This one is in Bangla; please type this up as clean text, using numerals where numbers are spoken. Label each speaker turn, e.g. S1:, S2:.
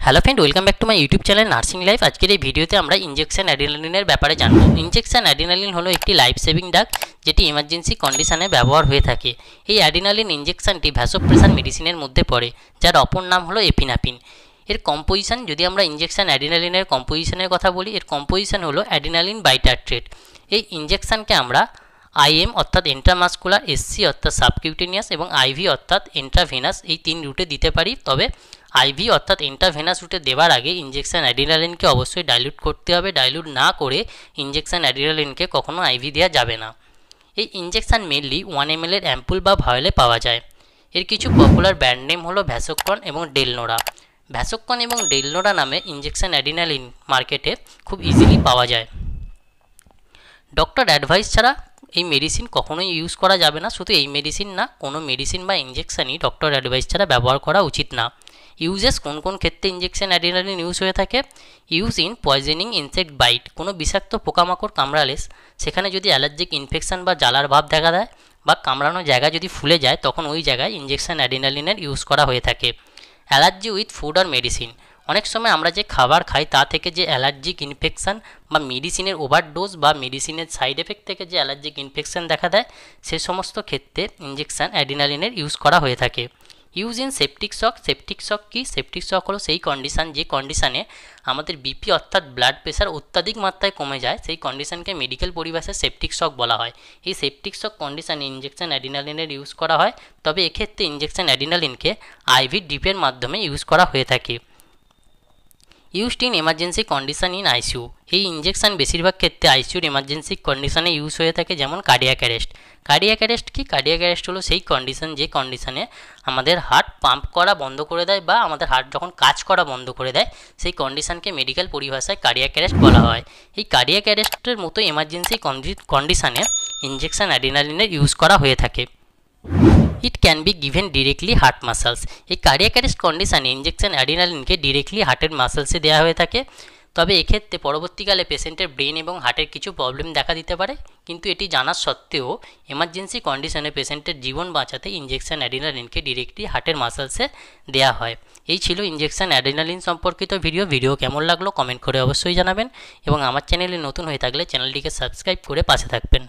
S1: Hello friend, welcome back to my YouTube channel nursing life. আজকের এই ভিডিওতে আমরা ইনজেকশন অ্যাড্রিনালিনের ব্যাপারে জানব। ইনজেকশন অ্যাড্রিনালিন হলো একটি লাইফ সেভিং ড্রাগ যেটি ইমার্জেন্সি কন্ডিশনে ব্যবহার হয়ে থাকে। এই অ্যাড্রিনালিন ইনজেকশনটি ভ্যাসোপ্রেসার মেডিসিনের মধ্যে পড়ে, যার অপর নাম হলো এপিনাফিন। এর কম্পোজিশন, যদি আমরা ইনজেকশন অ্যাড্রিনালিনের কম্পোজিশনের কথা বলি, এর কম্পোজিশন হলো অ্যাড্রিনালিন বাইটারট্রেট। এই ইনজেকশনকে আমরা আইএম অর্থাৎ ইন্ট্রামাসকুলার, এসসি অর্থাৎ সাবকিউটেনিয়াস এবং আইভি অর্থাৎ ইন্ট্রাভেনাস, এই তিন রুটে দিতে পারি। তবে আইভি অর্থাৎ ইন্ট্রাভেনাস রুটে দেওয়ার আগে ইনজেকশন অ্যাড্রিনালিনকে অবশ্যই ডাইলুট করতে হবে। ডাইলুট না করে ইনজেকশন অ্যাড্রিনালিনকে কখনো আইভি দেওয়া যাবে না। এই ইনজেকশন মেনলি 1 ml এর অ্যাম্পুল বা ভায়োলে পাওয়া যায়। এর কিছু পপুলার ব্র্যান্ড নেম হলো ভ্যাসোকন এবং ডেলনোরা। ভ্যাসোকন এবং ডেলনোরা নামে ইনজেকশন অ্যাড্রিনালিন মার্কেটে খুব ইজিলি পাওয়া যায়। ডক্টর অ্যাডভাইস ছাড়া এই মেডিসিন কখনোই ইউজ করা যাবে না। শুধু এই মেডিসিন না, কোনো মেডিসিন বা ইনজেকশনই ডক্টর অ্যাডভাইস ছাড়া ব্যবহার করা উচিত না। ইউজেস, কোন কোন ক্ষেত্রে ইনজেকশন অ্যাড্রিনালিন ইউজ হয়ে থাকে? Use in poisoning insect bite, কোনো বিষাক্ত পোকামাকড় কামড়ালে সেখানে যদি অ্যালার্জিক ইনফেকশন বা জ্বালার ভাব দেখা দেয় বা কামড়ানো জায়গা যদি ফুলে যায়, তখন ওই জায়গায় ইনজেকশন অ্যাড্রিনালিনের ইউজ করা হয়ে থাকে। অ্যালার্জি উইথ ফুড আর মেডিসিন, অনেক সময় আমরা যে খাবার খাই তা থেকে যে অ্যালার্জিক ইনফেকশন বা মেডিসিনের ওভারডোজ বা মেডিসিনের সাইড এফেক্ট থেকে যে অ্যালার্জিক ইনফেকশন দেখা দেয়, সে সমস্ত ক্ষেত্রে ইনজেকশন অ্যাড্রিনালিনের ইউজ করা হয়ে থাকে। Use in septic shock. Septic shock কি? সেপটিক শক হলো সেই কন্ডিশন যে কন্ডিশনে আমাদের বিপি অর্থাৎ ব্লাড প্রেশার অত্যাধিক মাত্রায় কমে যায়, সেই কন্ডিশনকে মেডিকেল পরিভাষায় সেপটিক শক বলা হয়। এই সেপটিক শক কন্ডিশনে ইনজেকশন অ্যাড্রিনালিনের ইউজ করা হয়। তবে এক্ষেত্রে ইনজেকশন অ্যাড্রিনালিনকে আইভি ড্রিপের মাধ্যমে ইউজ করা হয়ে থাকে। Used in emergency condition in ICU. এই ইনজেকশন বেশিরভাগ ক্ষেত্রে আইসিইউর এমার্জেন্সি কন্ডিশনে ইউজ হয়ে থাকে, যেমন কার্ডিয়াক অ্যারেস্ট। কার্ডিয়াক অ্যারেস্ট কি? কার্ডিয়াক অ্যারেস্ট হলো সেই কন্ডিশন যে কন্ডিশনে আমাদের হার্ট পাম্প করা বন্ধ করে দেয় বা আমাদের হার্ট যখন কাজ করা বন্ধ করে দেয়, সেই কন্ডিশনকে মেডিকেল পরিভাষায় কার্ডিয়াক অ্যারেস্ট বলা হয়। এই কার্ডিয়াক অ্যারেস্টের মতো এমার্জেন্সি কন্ডিশনে ইনজেকশন অ্যাড্রিনালিনের ইউজ করা হয়ে থাকে। It can be given directly heart muscles. এই কার্ডিয়াক অ্যারেস্ট কন্ডিশনে ইনজেকশন অ্যাড্রিনালিনকে ডিরেক্টলি হার্টের মাসেলসে দেওয়া হয়ে থাকে। তবে এক্ষেত্রে পরবর্তীকালে পেশেন্টের ব্রেন এবং হার্টের কিছু প্রবলেম দেখা দিতে পারে, কিন্তু এটি জানার সত্ত্বেও এমার্জেন্সি কন্ডিশনে পেশেন্টের জীবন বাঁচাতে ইনজেকশন অ্যাড্রিনালিনকে ডিরেক্টলি হার্টের মাসেলসে দেওয়া হয়। এই ছিল ইনজেকশন অ্যাড্রিনালিন সম্পর্কিত ভিডিও কেমন লাগলো কমেন্ট করে অবশ্যই জানাবেন, এবং আমার চ্যানেলে নতুন হয়ে থাকলে চ্যানেলটিকে সাবস্ক্রাইব করে পাশে থাকবেন।